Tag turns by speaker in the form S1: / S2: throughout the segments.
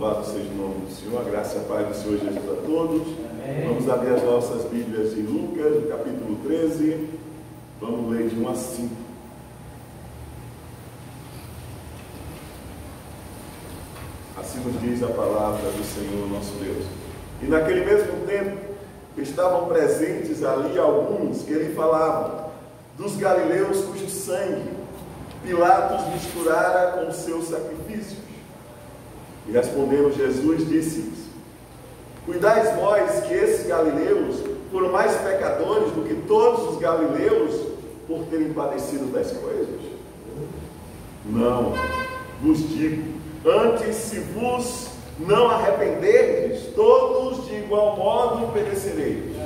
S1: Louvado seja o nome do Senhor, a graça e a paz do Senhor Jesus a todos.
S2: Amém.
S1: Vamos abrir as nossas Bíblias em Lucas, no capítulo 13. Vamos ler de 1 a 5. Assim nos diz a palavra do Senhor nosso Deus. E naquele mesmo tempo estavam presentes ali alguns que lhe falavam dos galileus cujo sangue Pilatos misturara com os seus sacrifícios. E respondendo Jesus, disse-lhes: cuidais vós que esses galileus foram mais pecadores do que todos os galileus por terem padecido tais coisas? Não, vos digo, antes se vos não arrependerdes, todos de igual modo perecereis.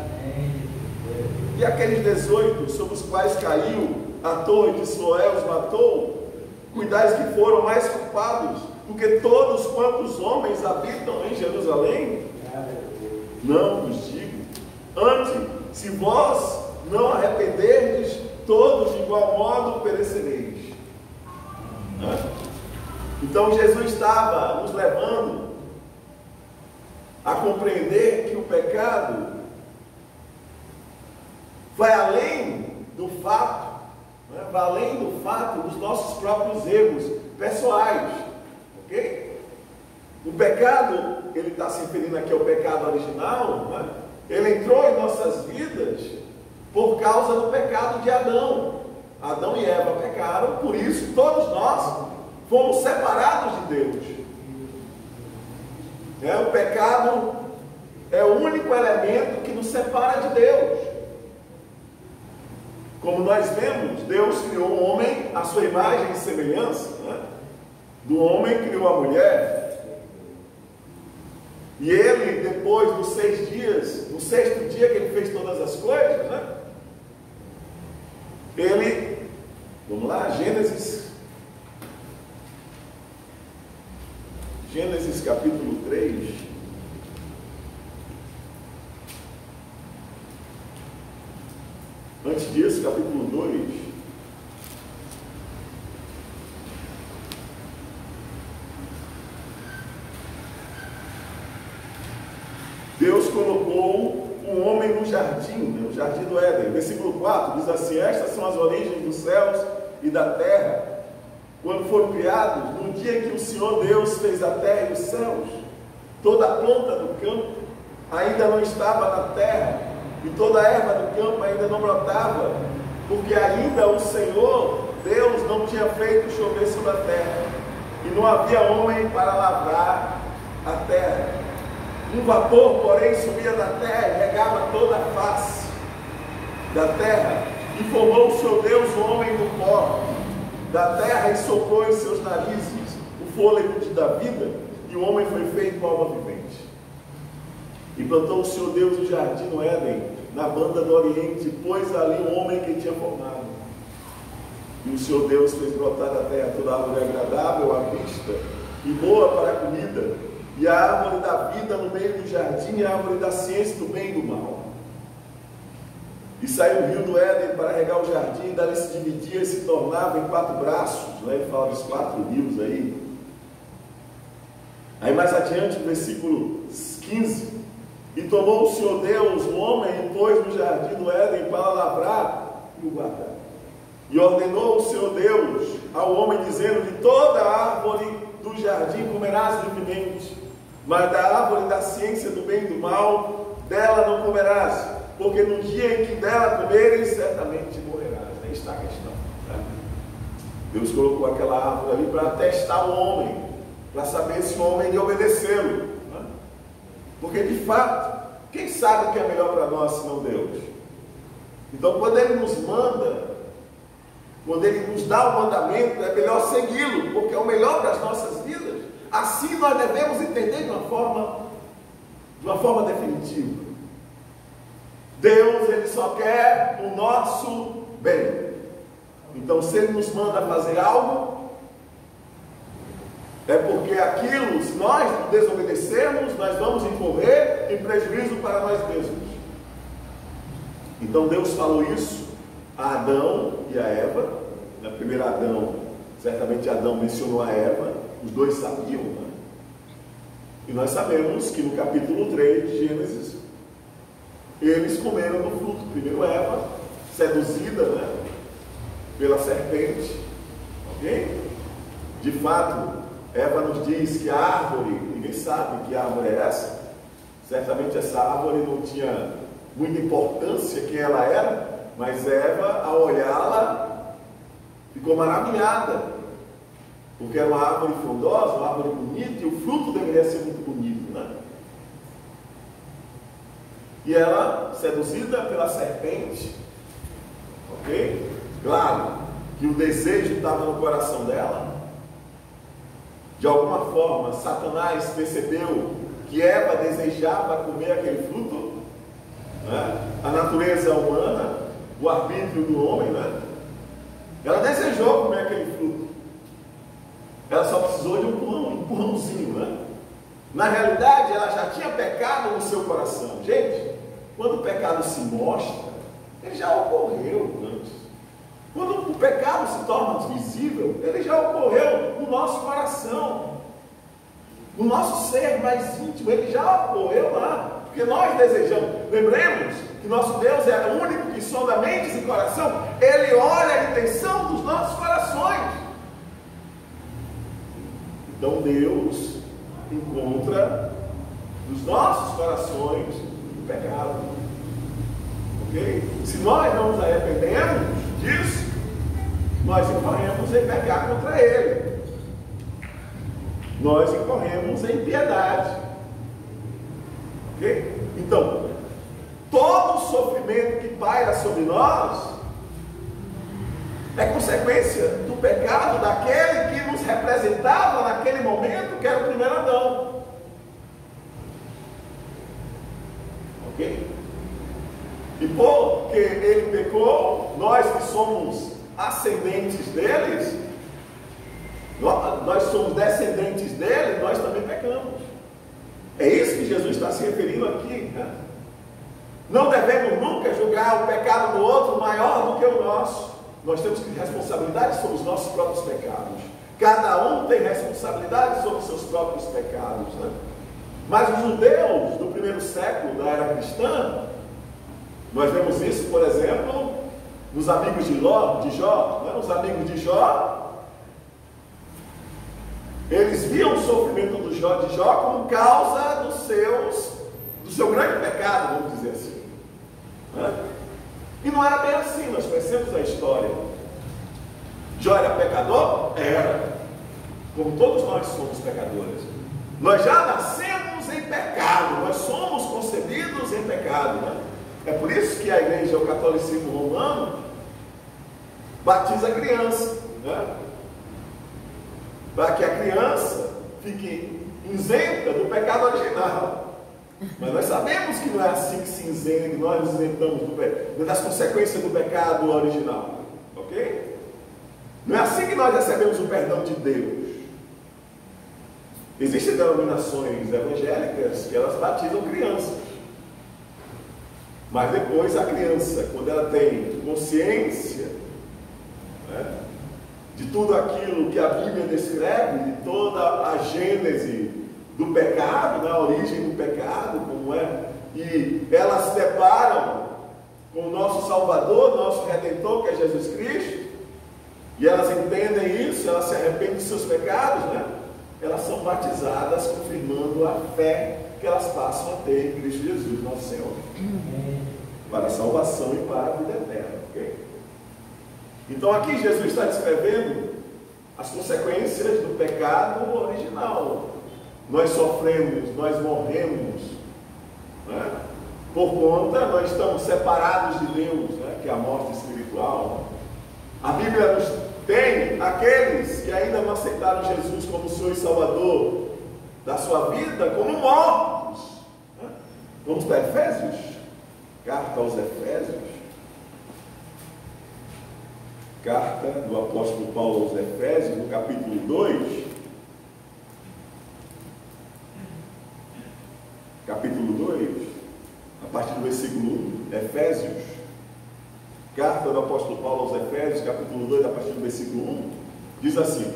S1: E aqueles 18 sobre os quais caiu a torre de Siloé os matou, cuidais que foram mais culpados do que todos quantos homens habitam em Jerusalém? Não vos digo, antes, se vós não arrependerdes, todos de igual modo perecereis. Então Jesus estava nos levando a compreender que o pecado vai além do fato, vai além do fato dos nossos próprios erros pessoais. Ok? O pecado, ele está se referindo aqui ao pecado original, ele entrou em nossas vidas por causa do pecado de Adão. Adão e Eva pecaram, por isso todos nós fomos separados de Deus. O pecado é o único elemento que nos separa de Deus. Como nós vemos, Deus criou o homem à sua imagem e semelhança, do homem criou a mulher, e ele, depois dos 6 dias, no 6º dia que ele fez todas as coisas, ele, vamos lá, Gênesis capítulo 3, antes disso, capítulo 2, Deus colocou um homem no jardim, no jardim do Éden. Versículo 4 diz assim: estas são as origens dos céus e da terra, quando foram criados, no dia em que o Senhor Deus fez a terra e os céus. Toda a planta do campo ainda não estava na terra, e toda a erva do campo ainda não brotava, porque ainda o Senhor Deus não tinha feito chover sobre a terra, e não havia homem para lavrar a terra. Um vapor, porém, subia da terra e regava toda a face da terra, e formou o Senhor Deus o homem do pó da terra, e soprou em seus narizes o fôlego da vida, e o homem foi feito alma vivente. E plantou o Senhor Deus o jardim no Éden, na banda do Oriente, pôs ali o homem que tinha formado. E o Senhor Deus fez brotar da terra toda árvore agradável à vista e boa para a comida, e a árvore da vida no meio do jardim, e a árvore da ciência do bem e do mal. E saiu o rio do Éden para regar o jardim, e dali se dividia e se tornava em 4 braços. Ele fala dos 4 rios aí. Aí mais adiante, no versículo 15: e tomou o Senhor Deus o homem e pôs no jardim do Éden para lavrar e o guardar. E ordenou o Senhor Deus ao homem, dizendo: de toda a árvore do jardim comerás livremente, mas da árvore da ciência do bem e do mal, dela não comerás, porque no dia em que dela comeres, certamente morrerás. Aí está a questão. Deus colocou aquela árvore ali para testar o homem, para saber se o homem ia obedecê-lo. Porque de fato, quem sabe o que é melhor para nós senão Deus? Então, quando Ele nos manda, quando Ele nos dá o mandamento, é melhor segui-lo, porque é o melhor para as nossas vidas. Assim nós devemos entender de uma forma definitiva. Deus, Ele só quer o nosso bem. Então, se Ele nos manda fazer algo, é porque aquilo, se nós desobedecermos, nós vamos incorrer em prejuízo para nós mesmos. Então Deus falou isso a Adão e a Eva. Na primeira Adão, certamente Adão mencionou a Eva, os dois sabiam, E nós sabemos que no capítulo 3 de Gênesis, eles comeram do fruto. Primeiro Eva, seduzida, né, pela serpente. Ok? De fato, Eva nos diz que a árvore, ninguém sabe que árvore é essa. Certamente essa árvore não tinha muita importância quem ela era, mas Eva, ao olhá-la, ficou maravilhada. Porque era uma árvore frondosa, uma árvore bonita, e o fruto deveria ser muito bonito, né? E ela, seduzida pela serpente, ok? Claro que o desejo estava no coração dela. De alguma forma, Satanás percebeu que Eva desejava comer aquele fruto, né? A natureza humana, o arbítrio do homem, né? Ela desejou comer aquele fruto. Ela só precisou de um empurrãozinho, né? Na realidade, ela já tinha pecado no seu coração. Gente, quando o pecado se mostra, ele já ocorreu antes. Quando o pecado se torna visível, ele já ocorreu no nosso coração, no nosso ser mais íntimo, ele já ocorreu lá. Porque nós desejamos, lembremos que nosso Deus é o único que sonda mentes e coração, ele olha a intenção dos nossos corações. Então Deus encontra nos nossos corações o pecado. Ok? Se nós não nos arrependemos disso, nós incorremos em pecar contra Ele. Nós incorremos em impiedade. Ok? Então, todo o sofrimento que paira sobre nós é consequência do pecado daquele que nos representava naquele momento, que era o primeiro Adão. Ok? E porque ele pecou, nós que somos ascendentes deles, nós somos descendentes dele, nós também pecamos. É isso que Jesus está se referindo aqui, né? Não devemos nunca julgar o pecado do outro maior do que o nosso. Nós temos responsabilidade sobre os nossos próprios pecados. Cada um tem responsabilidade sobre os seus próprios pecados, né? Mas os judeus do primeiro século da era cristã, nós vemos isso, por exemplo, nos amigos de Jó, né? Os amigos de Jó, eles viam o sofrimento de Jó como causa do seu grande pecado, vamos dizer assim, né? E não era bem assim, nós conhecemos a história. Jó era pecador? Era. Como todos nós somos pecadores. Nós já nascemos em pecado, nós somos concebidos em pecado, né? É por isso que a igreja, o catolicismo romano, batiza a criança, né? Para que a criança fique isenta do pecado original. Mas nós sabemos que não é assim que se isenta, que nós nos isentamos das consequências do pecado original. Ok? Não é assim que nós recebemos o perdão de Deus. Existem denominações evangélicas que elas batizam crianças. Mas depois a criança, quando ela tem consciência, né, de tudo aquilo que a Bíblia descreve, de toda a gênese do pecado, na origem do pecado, como é, e elas se deparam com o nosso Salvador, nosso Redentor, que é Jesus Cristo, e elas entendem isso, elas se arrependem dos seus pecados, né? Elas são batizadas, confirmando a fé que elas passam a ter em Cristo Jesus, nosso Senhor, para a salvação e para a vida eterna, ok? Então aqui Jesus está descrevendo as consequências do pecado original. Nós sofremos, nós morremos, né? Por conta, nós estamos separados de Deus, né? Que é a morte espiritual. A Bíblia nos tem aqueles que ainda não aceitaram Jesus como Senhor e Salvador da sua vida, como mortos, né? Vamos para Efésios, carta aos Efésios, carta do apóstolo Paulo aos Efésios, no capítulo 2, capítulo 2, a partir do versículo 1, Efésios, carta do apóstolo Paulo aos Efésios, capítulo 2, a partir do versículo 1, diz assim: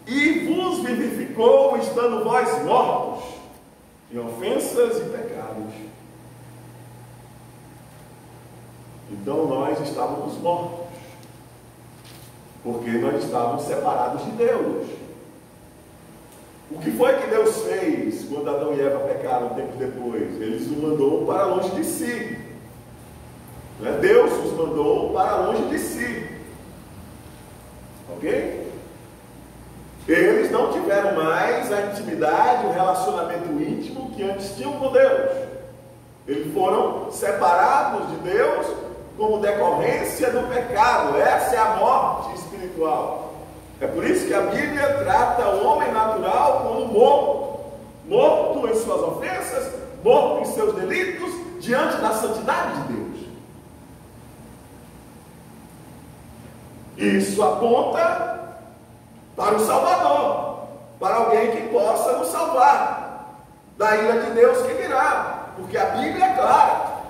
S1: e vos vivificou, estando vós mortos em ofensas e pecados. Então nós estávamos mortos, porque nós estávamos separados de Deus. O que foi que Deus fez quando Adão e Eva pecaram um tempo depois? Ele os mandou para longe de si. Deus os mandou para longe de si. Ok? Eles não tiveram mais a intimidade, o relacionamento íntimo que antes tinham com Deus. Eles foram separados de Deus como decorrência do pecado. Essa é a morte espiritual. É por isso que a Bíblia trata o homem natural como morto. Morto em suas ofensas, morto em seus delitos, diante da santidade de Deus. Isso aponta para o Salvador, para alguém que possa nos salvar da ira de Deus que virá, porque a Bíblia é clara: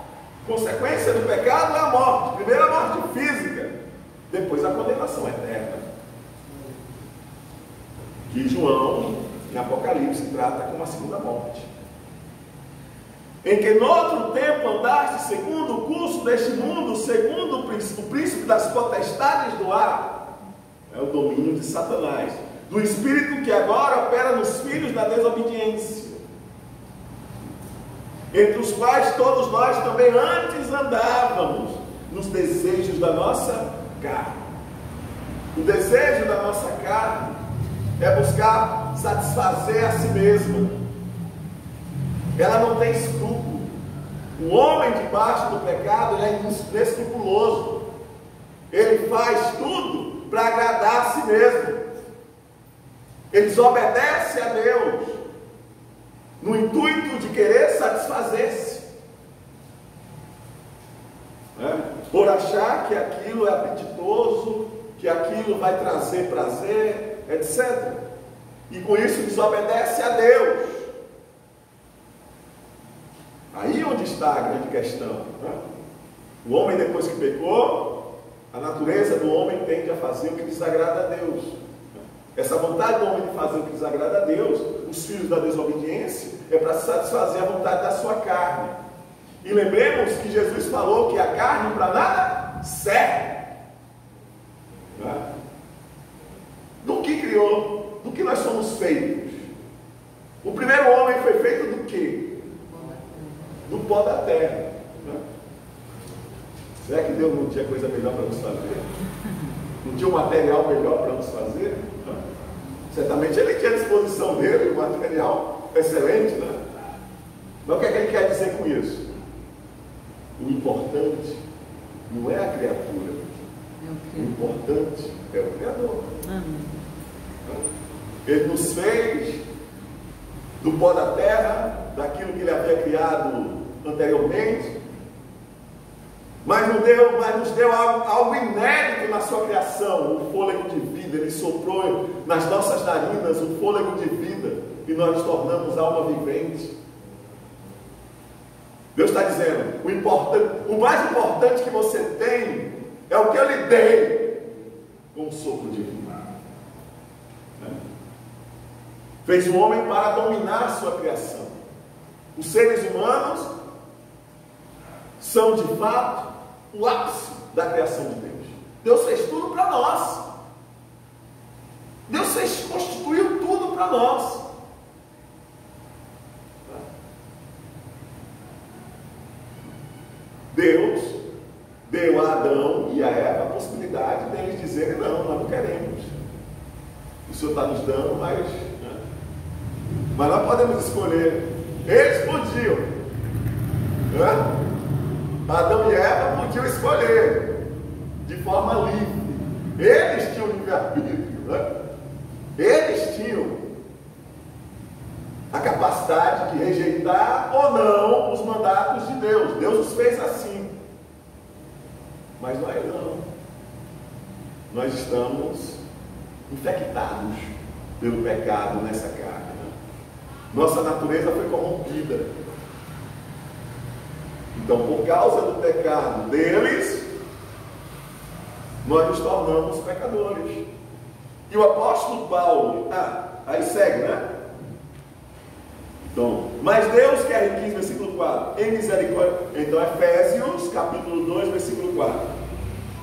S1: consequência do pecado é a morte. Primeiro a morte física, depois a condenação eterna, que João, em Apocalipse, trata como a segunda morte. Em que no outro tempo andaste segundo o curso deste mundo, segundo o príncipe das potestades do ar, é o domínio de Satanás, do espírito que agora opera nos filhos da desobediência, entre os quais todos nós também antes andávamos nos desejos da nossa carne. O desejo da nossa carne é buscar satisfazer a si mesma. Ela não tem escrúpulo. O homem debaixo do pecado, ele é inescrupuloso. Ele faz tudo para agradar a si mesmo. Ele desobedece a Deus no intuito de querer satisfazer-se, por achar que aquilo é apetitoso, que aquilo vai trazer prazer, etc. E com isso desobedece a Deus. Aí onde está a grande questão. O homem, depois que pecou, a natureza do homem tende a fazer o que desagrada a Deus. Essa vontade do homem de fazer o que desagrada a Deus, os filhos da desobediência, é para satisfazer a vontade da sua carne. E lembremos que Jesus falou que a carne para nada serve. Do que criou? Do que nós somos feitos? O primeiro homem foi feito do quê? Do pó da terra. Será que Deus não tinha coisa melhor para nos fazer? Não tinha um material melhor para nos fazer? Certamente ele tinha à disposição dele um material excelente, né? Mas o que é que ele quer dizer com isso? O importante não é a criatura. O importante é o Criador. Ele nos fez do pó da terra, daquilo que ele havia criado anteriormente, mas nos deu algo inédito na sua criação, o fôlego de vida. Ele soprou nas nossas narinas o fôlego de vida e nós nos tornamos alma vivente. Deus está dizendo: o mais importante que você tem é o que eu lhe dei com um sopro de vida. Fez o homem para dominar a sua criação. Os seres humanos são de fato o ápice da criação de Deus. Deus fez tudo para nós. Deus constituiu tudo para nós. Deus deu a Adão e a Eva a possibilidade deles dizerem: não, nós não queremos. O Senhor está nos dando, mas nós podemos escolher. Eles podiam, Adão e Eva podiam escolher de forma livre. Eles tinham livre-arbítrio, Eles tinham a capacidade de rejeitar ou não os mandatos de Deus. Deus os fez assim. Mas nós não. Nós estamos infectados pelo pecado nessa carne. Nossa natureza foi corrompida. Então, por causa do pecado deles, nós nos tornamos pecadores. E o apóstolo Paulo, aí segue, Então, mas Deus que é riquíssimo, versículo 4, em misericórdia. Então, Efésios, capítulo 2, versículo 4.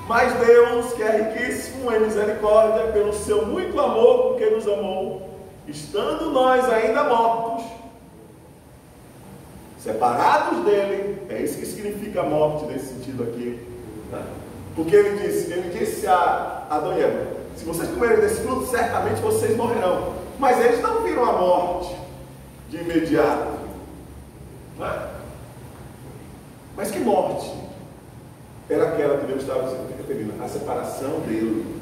S1: Mas Deus que é riquíssimo em misericórdia, pelo seu muito amor com que nos amou, estando nós ainda mortos, separados dele, é isso que significa a morte nesse sentido aqui, né? Porque ele disse a Adão e Eva: se vocês comerem desse fruto, certamente vocês morrerão. Mas eles não viram a morte de imediato, né? Mas que morte era aquela que Deus estava se referindo? A separação dele.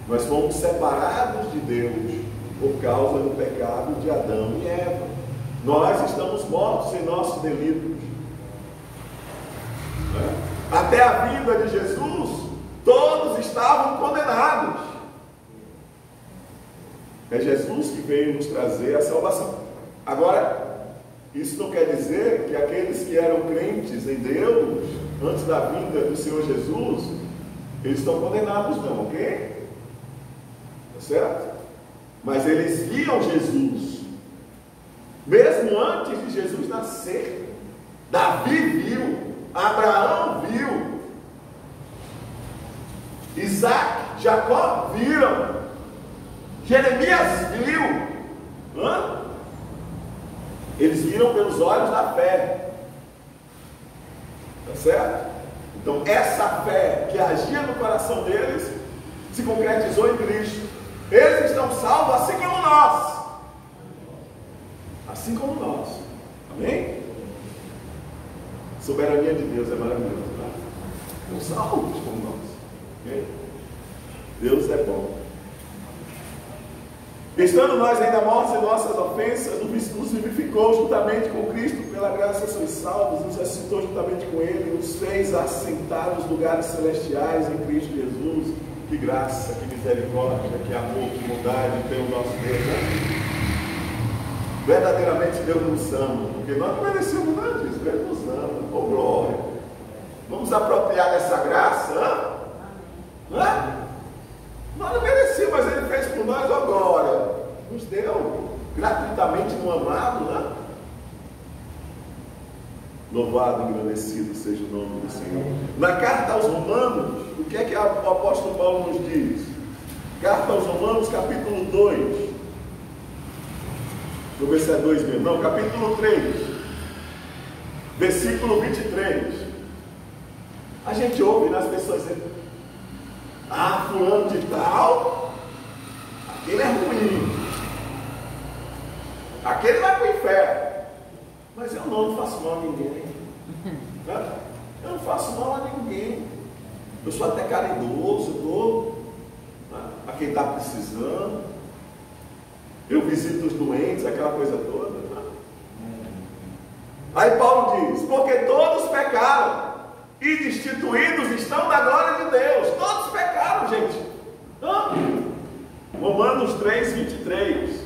S1: Nós fomos separados de Deus por causa do pecado de Adão e Eva. Nós estamos mortos em nossos delitos, né? Até a vinda de Jesus, todos estavam condenados. É Jesus que veio nos trazer a salvação. Agora, isso não quer dizer que aqueles que eram crentes em Deus, antes da vinda do Senhor Jesus, eles estão condenados não, ok? Tá certo? Mas eles viam Jesus, mesmo antes de Jesus nascer. Davi viu, Abraão viu, Isaac, Jacó viram, Jeremias viu. Eles viram pelos olhos da fé. Tá certo? Então essa fé que agia no coração deles se concretizou em Cristo. Eles estão salvos assim como nós. Assim como nós. Amém? Soberania de Deus é maravilhoso, tá? Estão salvos como nós. Okay? Deus é bom. Estando nós ainda mortos em nossas ofensas, nos vivificou juntamente com Cristo, pela graça sois salvos, nos ressuscitou juntamente com Ele, nos fez assentar nos lugares celestiais em Cristo Jesus. Que graça, que misericórdia, que amor, que bondade pelo nosso Deus, né? Verdadeiramente Deus nos ama, porque nós não merecemos nada disso. Deus nos ama, oh glória. Vamos apropriar dessa graça, hã? Nós não merecíamos, mas Ele fez por nós, ó glória. Nos deu gratuitamente no amado, né? Louvado e engrandecido seja o nome do Senhor. Na carta aos Romanos, o que é que o apóstolo Paulo nos diz? Carta aos Romanos, capítulo 2. Deixa eu ver se é 2 mesmo. Não, capítulo 3, versículo 23. A gente ouve nas pessoas dizendo: ah, fulano de tal, aquele é ruim, aquele vai para o inferno. Mas eu não faço mal a ninguém. Eu não faço mal a ninguém. Eu sou até caridoso, dou a quem está precisando. Eu visito os doentes, aquela coisa toda. Aí Paulo diz: porque todos pecaram e destituídos estão da glória de Deus. Todos pecaram, gente. Romanos 3, 23.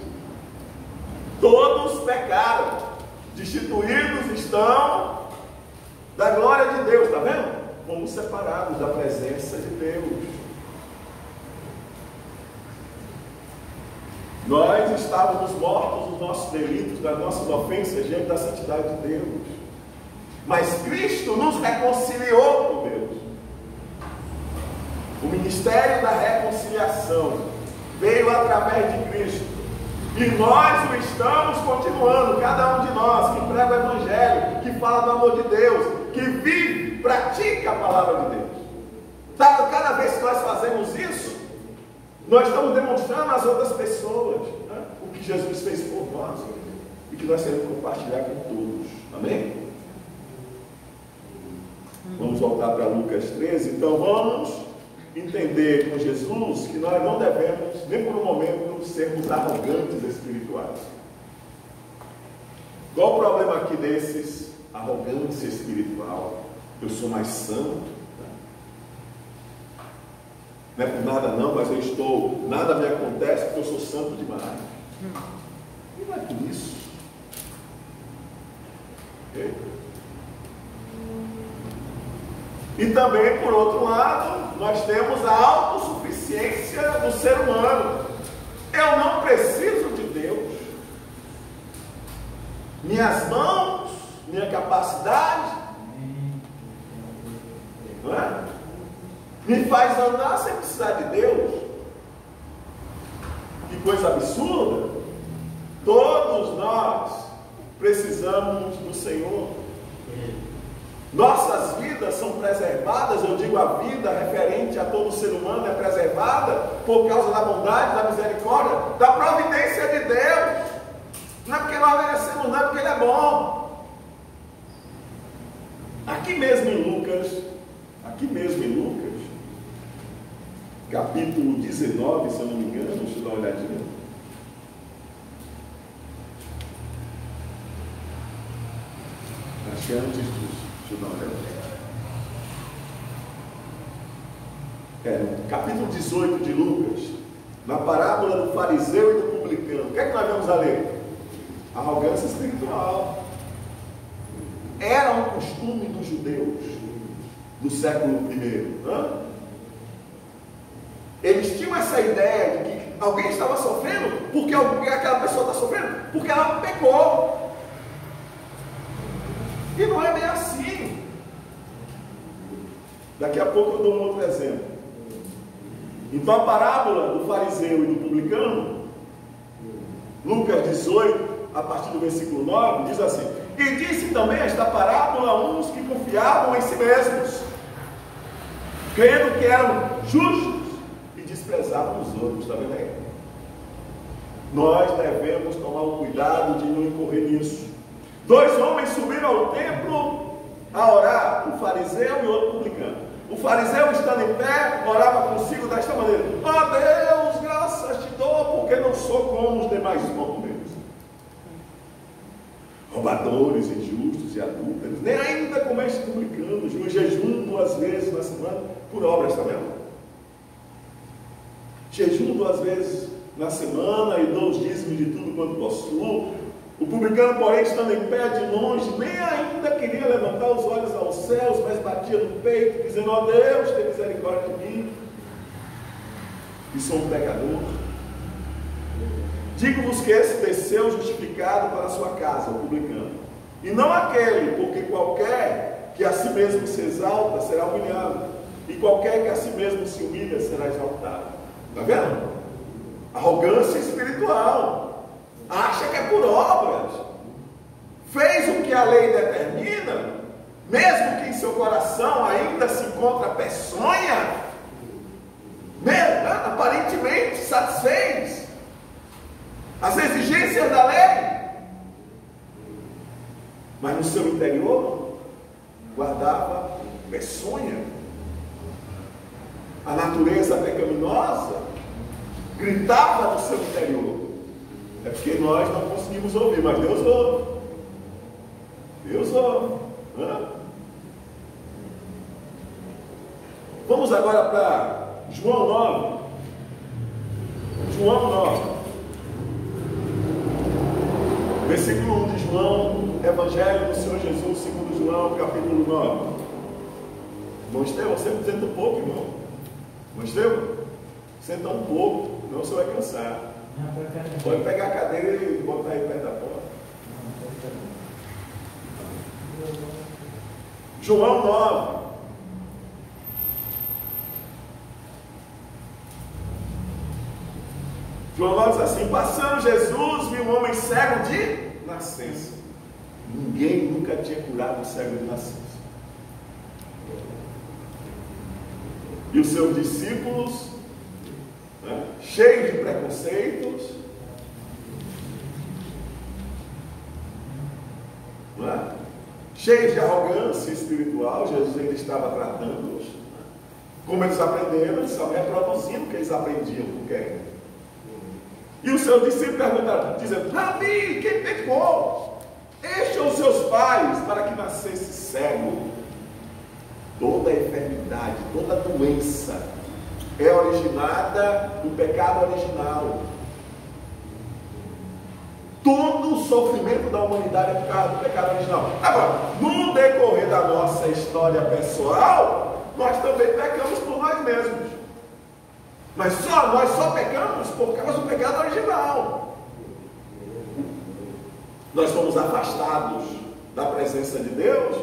S1: Todos pecaram, destituídos estão da glória de Deus. Está vendo? Fomos separados da presença de Deus. Nós estávamos mortos nos nossos delitos, nas nossas ofensas diante da santidade de Deus. Mas Cristo nos reconciliou com Deus. O ministério da reconciliação veio através de Cristo. E nós o estamos continuando, cada um de nós que prega o Evangelho, que fala do amor de Deus, que vive, pratica a palavra de Deus. Cada vez que nós fazemos isso, nós estamos demonstrando às outras pessoas, né, o que Jesus fez por nós e que nós queremos compartilhar com todos. Amém? Vamos voltar para Lucas 13. Então vamos entender com Jesus que nós não devemos, nem por um momento, sermos arrogantes espirituais. Qual o problema aqui desses? Arrogância espiritual. Eu sou mais santo. Não é por nada não, mas eu estou, nada me acontece porque eu sou santo demais. E não é por isso. Okay? E também, por outro lado, nós temos a autossuficiência do ser humano. Eu não preciso de Deus. minhas mãos, minha capacidade, não é? Me faz andar sem precisar de Deus. Que coisa absurda! Todos nós precisamos do Senhor. Nossas vidas são preservadas, eu digo a vida referente a todo ser humano é preservada por causa da bondade, da misericórdia, da providência de Deus. Não é porque nós merecemos, não é porque Ele é bom. Aqui mesmo em Lucas, capítulo 19, se eu não me engano, deixa eu dar uma olhadinha. Acho que é antes disso. Deixa eu dar uma olhadinha. No capítulo 18 de Lucas, na parábola do fariseu e do publicano, o que é que nós vamos a ler? Arrogância espiritual. Era um costume dos judeus do século I. Eles tinham essa ideia de que alguém estava sofrendo porque aquela pessoa está sofrendo porque ela pecou. E não é bem assim. Daqui a pouco eu dou um outro exemplo. Então a parábola do fariseu e do publicano, Lucas 18, a partir do versículo 9, diz assim: e disse também esta parábola a uns que confiavam em si mesmos, crendo que eram justos e desprezavam os outros. Está vendo aí? Nós devemos tomar o cuidado de não incorrer nisso. 2 homens subiram ao templo a orar, um fariseu e outro publicano. O fariseu, estando em pé, orava consigo desta maneira: ó Deus, graças te dou, porque não sou como os demais homens, roubadores, injustos e adúlteros, nem ainda como este publicano, jejum 2 vezes na semana, por obras também. Jejum 2 vezes na semana e dou os dízimos de tudo quanto possuo. O publicano, porém, estando em pé de longe, nem ainda queria levantar os olhos aos céus, mas batia no peito, dizendo: ó Deus, tem misericórdia de mim, que sou um pecador. Digo-vos que esse desceu justificado para a sua casa, o publicano, e não aquele, porque qualquer que a si mesmo se exalta será humilhado, e qualquer que a si mesmo se humilha será exaltado. Está vendo? Arrogância espiritual. Acha que é por obras. Fez o que a lei determina, mesmo que em seu coração ainda se encontra peçonha, mesmo, aparentemente satisfez as exigências da lei, mas no seu interior guardava peçonha. A natureza pecaminosa gritava no seu interior. É porque nós não conseguimos ouvir, mas Deus ouve. Deus ouve. Vamos agora para João 9. João 9. Versículo 1 de João, Evangelho do Senhor Jesus, segundo João, capítulo 9. Irmão Estevão, sempre senta um pouco, irmão. Irmão Estevão, senta um pouco, senão você vai cansar. Pode pegar a cadeira e botar aí perto da porta. João 9. João 9 diz assim: passando Jesus, viu um homem cego de nascença. Ninguém nunca tinha curado um cego de nascença. E os seus discípulos, cheios de preconceitos, cheios de arrogância espiritual, Jesus ainda estava tratando-os. Como eles aprenderam, eles estavam reproduzindo o que eles aprendiam com quem? E os seus discípulos perguntaram, dizendo: Rabi, quem pecou? Este ou seus pais, para que nascesse cego? Toda enfermidade, toda doença é originada do pecado original. Todo o sofrimento da humanidade é por causa do pecado original. Agora, no decorrer da nossa história pessoal, nós também pecamos por nós mesmos. Mas nós só pecamos por causa do pecado original. nós fomos afastados da presença de Deus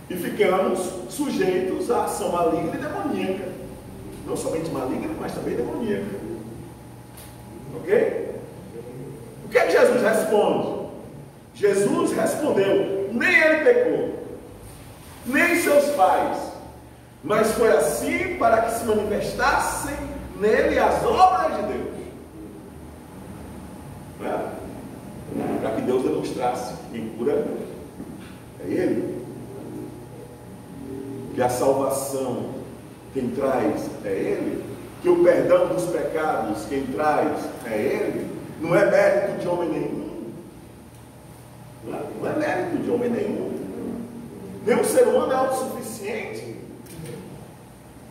S1: e ficamos sujeitos à ação maligna e demoníaca. Não somente maligna, mas também demoníaca. Ok? O que é que Jesus responde? Jesus respondeu: nem ele pecou, nem seus pais, mas foi assim para que se manifestassem nele as obras de Deus. Não é? Para que Deus demonstrasse quem cura é Ele, que a salvação quem traz é Ele, que o perdão dos pecados quem traz é Ele. Não é mérito de homem nenhum, não é mérito de homem nenhum. Nenhum ser humano é autossuficiente.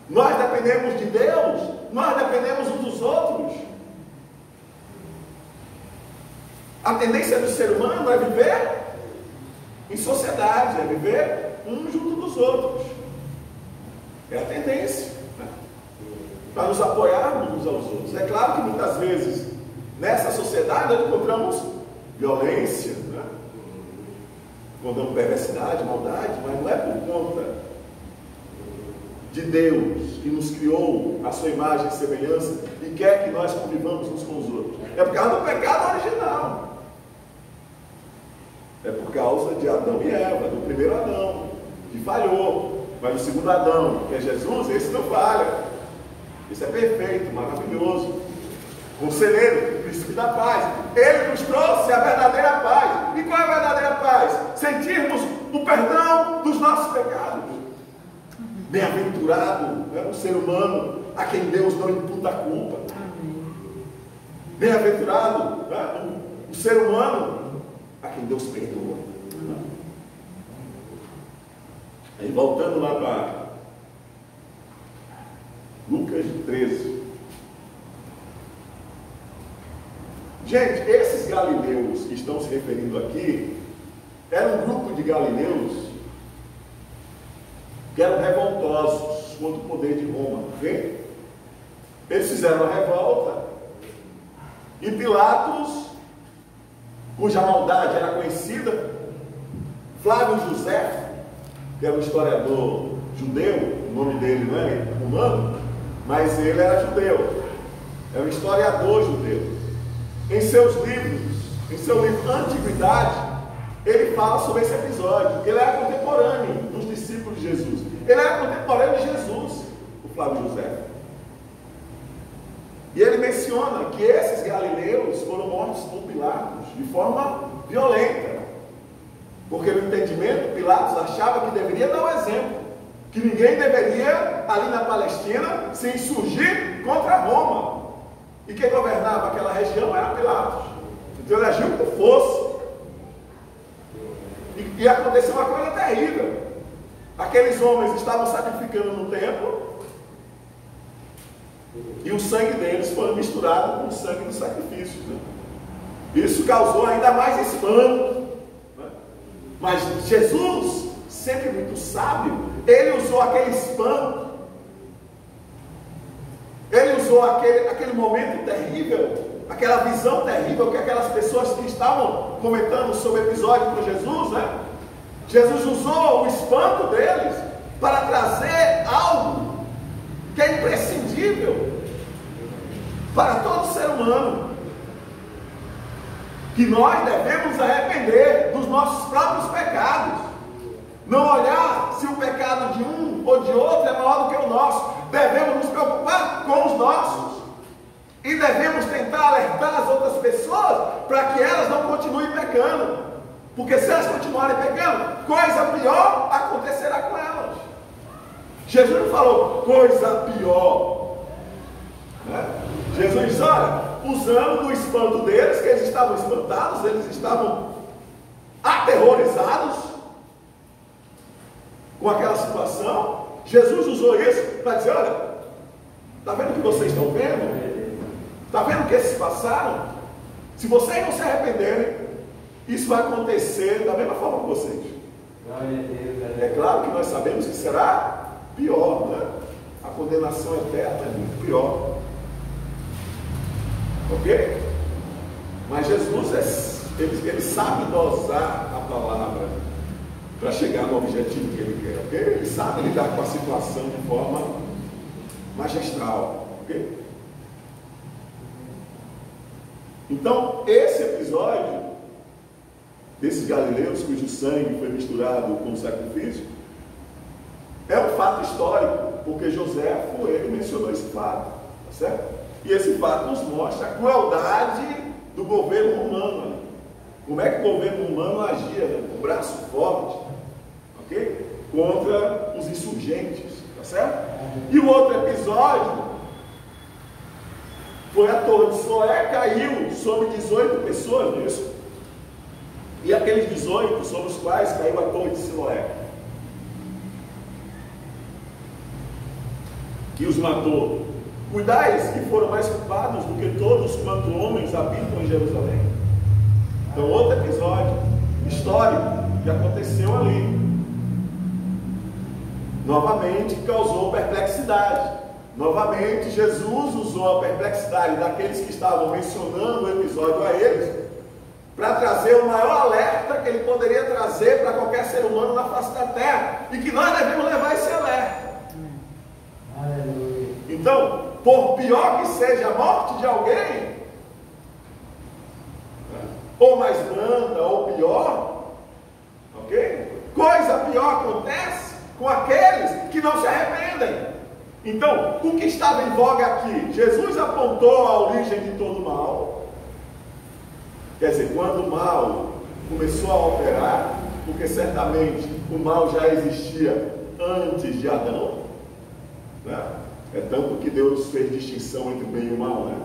S1: Nós dependemos de Deus, nós dependemos uns dos outros. A tendência do ser humano é viver em sociedade, é viver um junto dos outros. É a tendência, né? Para nos apoiarmos uns aos outros. É claro que muitas vezes nessa sociedade nós encontramos violência, né? Encontramos perversidade, maldade, mas não é por conta de Deus, que nos criou a sua imagem e semelhança e quer que nós convivamos uns com os outros. É por causa do pecado original. É por causa de Adão e Eva, do primeiro Adão, que falhou. Mas o segundo Adão, que é Jesus, esse não falha. Esse é perfeito, maravilhoso. Conselheiro, príncipe da paz. Ele nos trouxe a verdadeira paz. E qual é a verdadeira paz? Sentirmos o perdão dos nossos pecados. Bem-aventurado é o ser humano a quem Deus não imputa a culpa. Bem-aventurado o ser humano a quem Deus perdoa. Aí voltando lá para Lucas 13. Gente, esses galileus que estão se referindo aqui eram um grupo de galileus que eram revoltosos contra o poder de Roma. Ok? Eles fizeram a revolta e Pilatos, cuja maldade era conhecida, Flávio José, que era um historiador judeu, o nome dele não é romano, mas ele era judeu, é um historiador judeu. Em seus livros, em seu livro Antiguidade, ele fala sobre esse episódio, porque ele era contemporâneo dos discípulos de Jesus. Ele era contemporâneo de Jesus, o Flávio José. E ele menciona que esses galileus foram mortos por Pilatos de forma violenta. Porque no entendimento, Pilatos achava que deveria dar o exemplo. Que ninguém deveria, ali na Palestina, se insurgir contra Roma. E quem governava aquela região era Pilatos. Então ele agiu com força. E aconteceu uma coisa terrível. Aqueles homens estavam sacrificando no templo. E o sangue deles foi misturado com o sangue dos sacrifícios. Né? Isso causou ainda mais espanto. Né? Mas Jesus, sempre muito sábio, ele usou aquele espanto. Ele usou aquele momento terrível, aquela visão terrível que aquelas pessoas que estavam comentando sobre o episódio com Jesus, né? Jesus usou o espanto deles para trazer algo que é imprescindível para todo ser humano, que nós devemos arrepender dos nossos próprios pecados, não olhar se o pecado de um ou de outro é maior do que o nosso. Devemos nos preocupar com os nossos e devemos tentar alertar as outras pessoas para que elas não continuem pecando, porque se elas continuarem pecando, coisa pior acontecerá com elas. Jesus não falou coisa pior, né? Jesus diz, olha, usando o espanto deles, que eles estavam espantados, eles estavam aterrorizados com aquela situação. Jesus usou isso para dizer, olha, está vendo o que vocês estão vendo? Está vendo o que eles passaram? Se vocês não se arrependerem, isso vai acontecer da mesma forma que vocês. É claro que nós sabemos que será pior, né? A condenação eterna é muito pior. Ok? Mas Jesus ele sabe dosar a palavra para chegar no objetivo que ele quer, ok? Ele sabe lidar com a situação de forma magistral, ok? Então, esse episódio desses galileus cujo sangue foi misturado com o sacrifício é um fato histórico, porque Joséfo, ele mencionou esse fato, tá certo? E esse fato nos mostra a crueldade do governo romano. Como é que o governo romano agia, né? Com o braço forte, ok? Contra os insurgentes, tá certo? E o outro episódio foi a torre de Siloé, caiu sobre 18 pessoas, não é isso? E aqueles 18 sobre os quais caiu a torre de Siloé, que os matou. Cuidais que foram mais culpados do que todos quanto homens habitam em Jerusalém. Então, outro episódio histórico que aconteceu ali, novamente causou perplexidade. Novamente, Jesus usou a perplexidade daqueles que estavam mencionando o episódio a eles, para trazer o maior alerta que ele poderia trazer para qualquer ser humano na face da terra, e que nós devemos levar esse alerta. Então, por pior que seja a morte de alguém, ou mais branda, ou pior, ok? Coisa pior acontece com aqueles que não se arrependem. Então, o que estava em voga aqui? Jesus apontou a origem de todo mal. Quer dizer, quando o mal começou a operar, porque certamente o mal já existia antes de Adão, né? É tanto que Deus fez distinção entre o bem e o mal, né?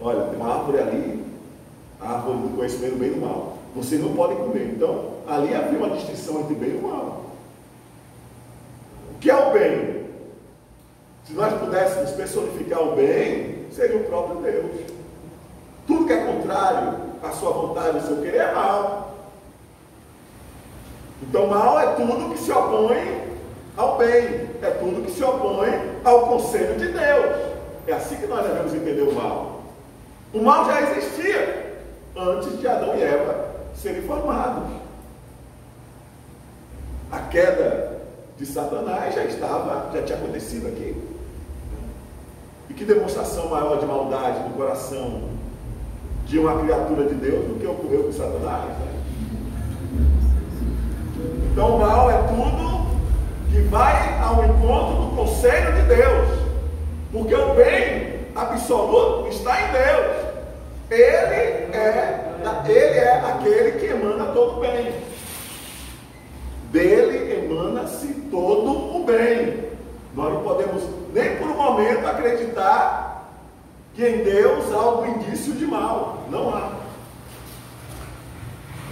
S1: Olha, tem uma árvore ali, a árvore do conhecimento do bem e do mal. Vocês não podem comer. Então, ali havia uma distinção entre o bem e o mal. O que é o bem? Se nós pudéssemos personificar o bem, seria o próprio Deus. Tudo que é contrário à sua vontade, ao seu querer, é mal. Então, mal é tudo que se opõe ao bem, é tudo que se opõe ao conselho de Deus. É assim que nós devemos entender o mal. O mal já existia antes de Adão e Eva serem formados. A queda de Satanás já tinha acontecido aqui. E que demonstração maior de maldade no coração de uma criatura de Deus do que ocorreu com Satanás, né? Então o mal é tudo que vai ao encontro do conselho de Deus, porque o bem absoluto está em Deus. Ele é aquele que emana todo o bem. Dele emana-se todo o bem. Nós não podemos nem por um momento acreditar que em Deus há algum indício de mal. Não há.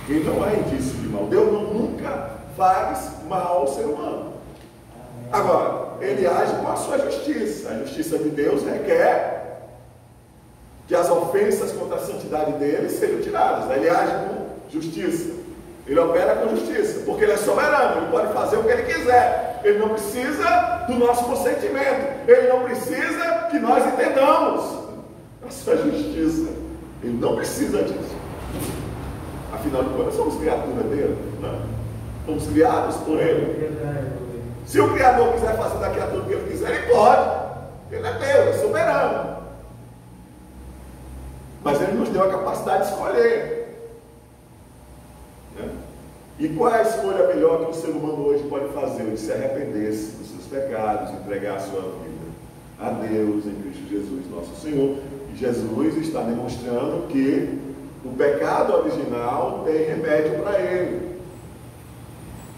S1: E não há indício de mal. Deus nunca faz mal ao ser humano. Agora, ele age com a sua justiça. A justiça de Deus requer que as ofensas contra a santidade dele sejam tiradas. Ele age com justiça. Ele opera com justiça, porque ele é soberano, ele pode fazer o que ele quiser. Ele não precisa do nosso consentimento. Ele não precisa que nós entendamos a sua justiça. Ele não precisa disso. Afinal de contas, somos criatura dele, né? Fomos criados por ele. Se o Criador quiser fazer da criatura o que ele quiser, ele pode. Ele é Deus, é soberano. Mas ele nos deu a capacidade de escolher. Né? E qual é a escolha melhor que o ser humano hoje pode fazer? De se arrepender-se dos seus pecados, entregar a sua vida a Deus em Cristo Jesus, nosso Senhor. E Jesus está demonstrando que o pecado original tem remédio para ele.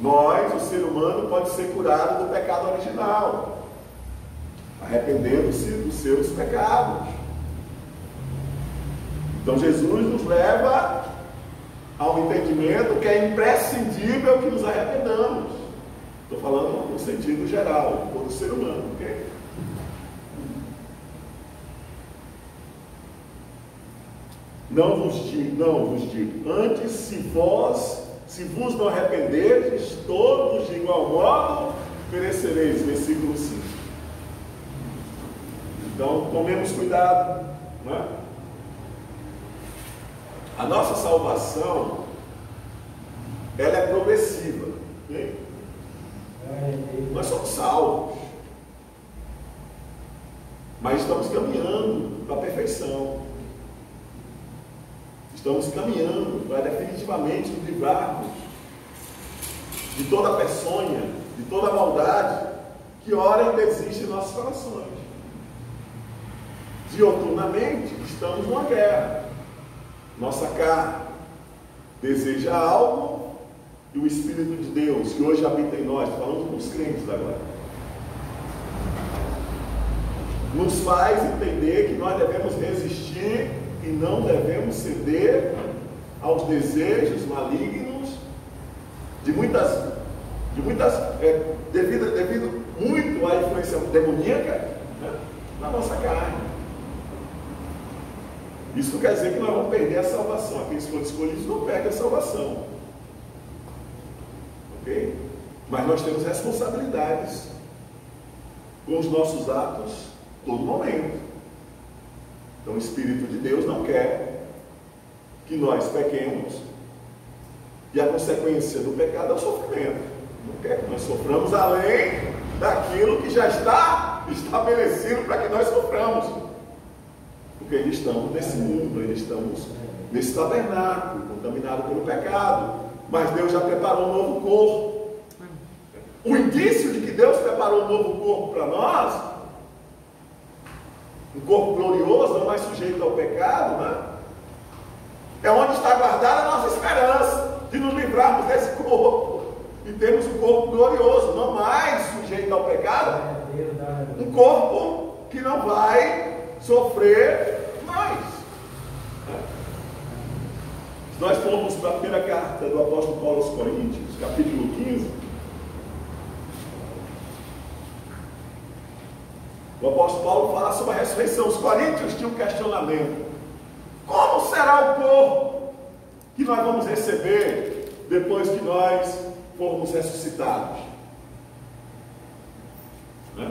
S1: Nós, o ser humano, pode ser curado do pecado original, arrependendo-se dos seus pecados. Então Jesus nos leva ao entendimento que é imprescindível que nos arrependamos. Estou falando no sentido geral, de todo ser humano, ok? Não vos digo, antes se vos não arrependerdes, todos de igual modo perecereis. Versículo 5. Então, tomemos cuidado, né? A nossa salvação, ela é progressiva. Okay? Nós somos salvos, mas estamos caminhando para a perfeição. Estamos caminhando para definitivamente nos livrarmos de toda a peçonha, de toda a maldade que ora ainda existe em nossos corações. Dioturnamente estamos numa guerra. Nossa carne deseja algo e o Espírito de Deus, que hoje habita em nós, falando com os crentes agora, nos faz entender que nós devemos resistir e não devemos ceder aos desejos malignos devido muito à influência demoníaca, né, na nossa carne. Isso não quer dizer que nós vamos perder a salvação. Aqueles que foram escolhidos não perdem a salvação. Ok? Mas nós temos responsabilidades com os nossos atos todo momento. Então o Espírito de Deus não quer que nós pequemos. E a consequência do pecado é o sofrimento. Não quer que nós soframos além daquilo que já está estabelecido para que nós soframos. Porque ainda estamos nesse mundo, ainda estamos nesse tabernáculo, contaminado pelo pecado. Mas Deus já preparou um novo corpo. O indício de que Deus preparou um novo corpo para nós, um corpo glorioso, não mais sujeito ao pecado, né? É onde está guardada a nossa esperança de nos livrarmos desse corpo e termos um corpo glorioso, não mais sujeito ao pecado, um corpo que não vai sofrer mais. Se nós formos para a primeira carta do apóstolo Paulo aos Coríntios, capítulo 15, o apóstolo Paulo fala sobre a ressurreição. Os coríntios tinham um questionamento: como será o corpo que nós vamos receber depois que nós formos ressuscitados? Né?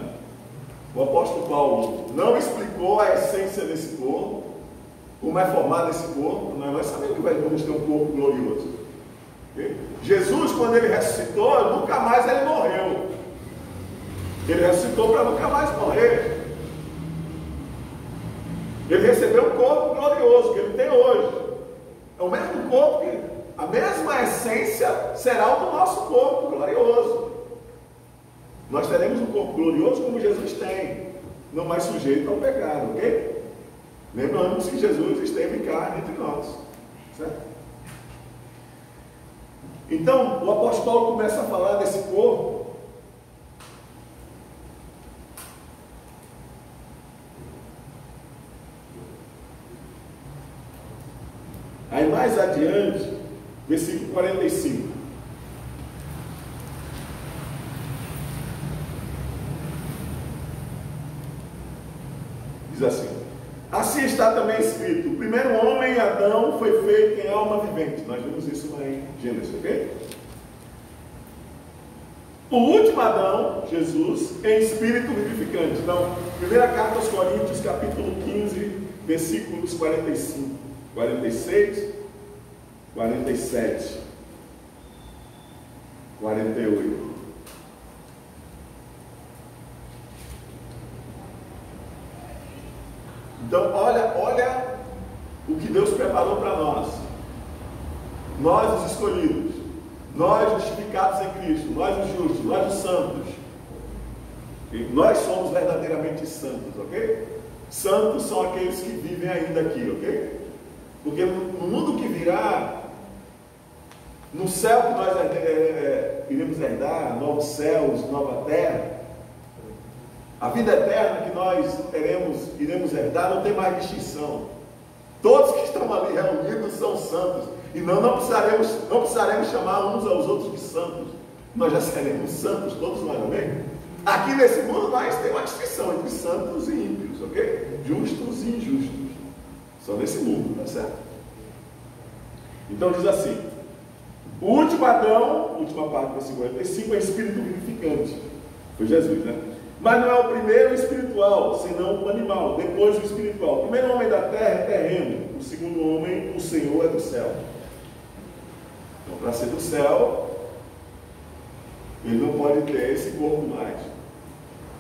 S1: O apóstolo Paulo não explicou a essência desse corpo, como é formado esse corpo. Nós sabemos que vamos ter um corpo glorioso. Okay? Jesus, quando ele ressuscitou, nunca mais ele morreu. Ele ressuscitou para nunca mais morrer. Ele recebeu um corpo glorioso que ele tem hoje. É o mesmo corpo, a mesma essência será o do nosso corpo glorioso. Nós teremos um corpo glorioso como Jesus tem, não mais sujeito ao pecado, ok? Lembramos que Jesus esteve em carne entre nós, certo? Então, o apóstolo Paulo começa a falar desse corpo. Aí mais adiante, versículo 45. Diz assim: assim está também escrito: o primeiro homem, Adão, foi feito em alma vivente. Nós vimos isso lá em Gênesis, ok? O último Adão, Jesus, em espírito vivificante. Então, primeira carta aos Coríntios, capítulo 15, versículos 45, 46, 47, 48. Então, olha o que Deus preparou para nós. Nós os escolhidos, nós justificados em Cristo, nós os justos, nós os santos. E nós somos verdadeiramente santos, ok? Santos são aqueles que vivem ainda aqui, ok? Porque no mundo que virá, no céu que nós iremos herdar, novos céus, nova terra, a vida eterna que nós iremos herdar, não tem mais distinção. Todos que estão ali reunidos são santos. E não precisaremos chamar uns aos outros de santos. Nós já seremos santos, todos nós, amém? Aqui nesse mundo nós temos uma distinção entre santos e ímpios, ok? Justos e injustos. Só nesse mundo, tá certo? Então diz assim: o último Adão, última parte do versículo 45, é espírito vivificante. Foi Jesus, né? Mas não é o primeiro espiritual, senão o animal, depois o espiritual. O primeiro homem da terra é terreno, o segundo homem, o Senhor é do céu. Então, para ser do céu, ele não pode ter esse corpo mais.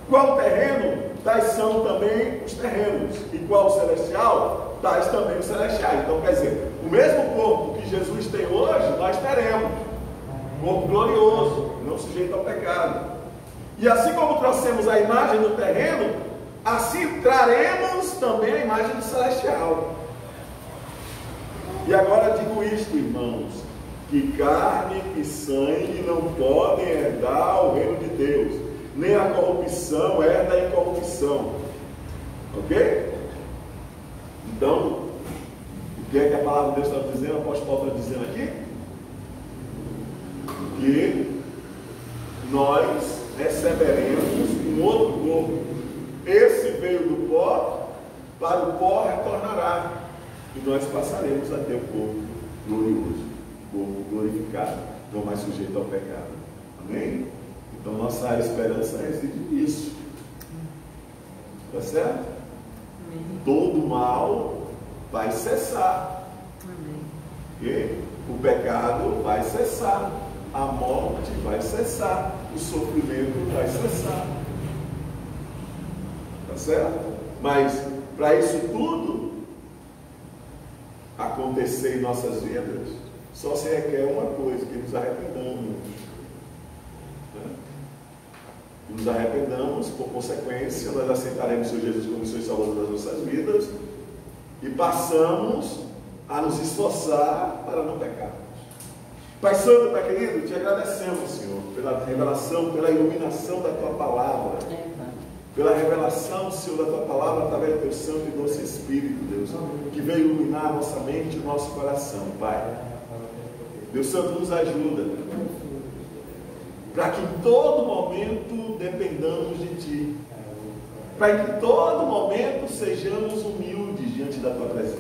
S1: Qual terreno? Tais são também os terrenos. E qual celestial? Tais também os celestiais. Então, quer dizer, o mesmo corpo que Jesus tem hoje, nós teremos. Corpo glorioso, não sujeito ao pecado. E assim como trouxemos a imagem do terreno, assim traremos também a imagem do celestial. E agora digo isto, irmãos, que carne e sangue não podem herdar o reino de Deus, nem a corrupção herda a incorrupção. Ok? Então, o que é que a palavra de Deus está dizendo? O apóstolo Paulo está dizendo aqui? Que nós receberemos um outro corpo. Esse veio do pó, para o pó retornará. E nós passaremos a ter um corpo glorioso, corpo glorificado, não mais sujeito ao pecado. Amém? Então nossa esperança reside nisso. Tá certo? Amém. Todo mal vai cessar. Amém. Okay? O pecado vai cessar. A morte vai cessar. O sofrimento vai cessar. Tá certo? Mas para isso tudo acontecer em nossas vidas, só se requer uma coisa: que nos arrependamos. Nos arrependamos, por consequência, nós aceitaremos o Senhor Jesus como Senhor e Salvador das nossas vidas e passamos a nos esforçar para não pecarmos. Pai Santo, Pai querido, te agradecemos, Senhor, pela revelação, pela iluminação da Tua Palavra, pela revelação, Senhor, da Tua Palavra através do Teu Santo e Doce Espírito, Deus, que veio iluminar a nossa mente e o nosso coração, Pai. Deus Santo, nos ajuda, para que em todo momento dependamos de Ti, para que em todo momento sejamos humildes diante da Tua presença.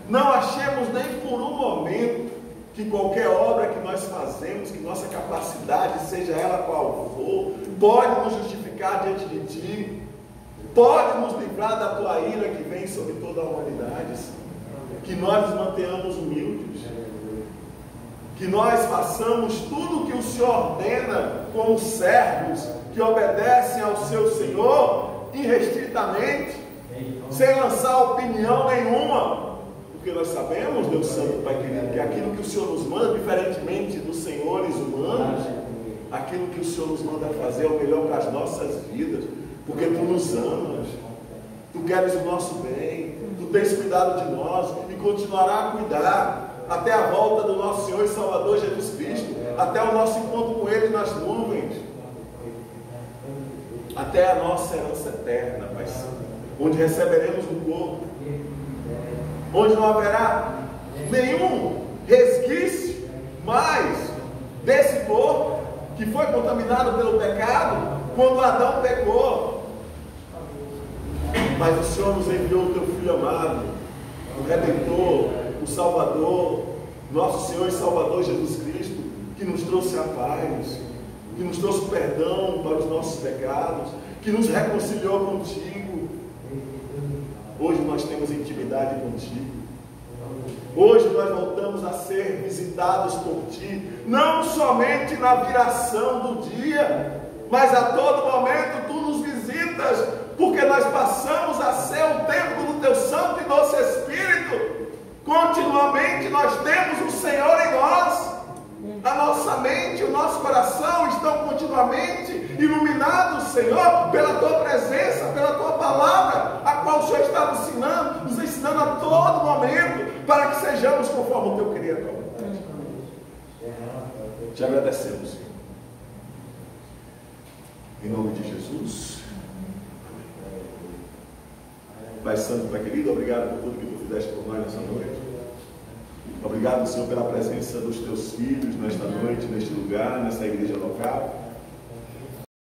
S1: Não achemos nem por um momento que qualquer obra que nós fazemos, que nossa capacidade, seja ela qual for, pode nos justificar diante de Ti, pode nos livrar da Tua ira que vem sobre toda a humanidade. Que nós nos mantenhamos humildes, que nós façamos tudo o que o Senhor ordena como servos que obedecem ao seu Senhor irrestritamente, sem lançar opinião nenhuma, porque nós sabemos, Deus Santo, Pai querido, que aquilo que o Senhor nos manda, diferentemente dos senhores humanos, aquilo que o Senhor nos manda fazer é o melhor para as nossas vidas, porque Tu nos amas, Tu queres o nosso bem, Tu tens cuidado de nós e continuará a cuidar até a volta do nosso Senhor e Salvador Jesus Cristo, até o nosso encontro com Ele nas nuvens, até a nossa herança eterna, Pai Santo, onde receberemos o corpo, onde não haverá nenhum resquício mais desse corpo que foi contaminado pelo pecado quando Adão pecou. Mas o Senhor nos enviou o Teu Filho amado, o Redentor, o Salvador, nosso Senhor e Salvador Jesus Cristo, que nos trouxe a paz, que nos trouxe perdão para os nossos pecados, que nos reconciliou contigo. Hoje nós temos intimidade contigo. Hoje nós voltamos a ser visitados por Ti, não somente na viração do dia, mas a todo momento Tu nos visitas, porque nós passamos a ser o templo do Teu Santo e Doce Espírito. Continuamente nós temos o Senhor em nós. A nossa mente e o nosso coração estão continuamente iluminados, Senhor, pela Tua presença, pela Tua palavra, a qual o Senhor está nos ensinando a todo momento, para que sejamos conforme o Teu querer. Te agradecemos, Senhor. Em nome de Jesus. Pai Santo, Pai querido, obrigado por tudo que Tu fizeste por nós nessa noite. Obrigado, Senhor, pela presença dos Teus filhos nesta noite, neste lugar, nessa igreja local.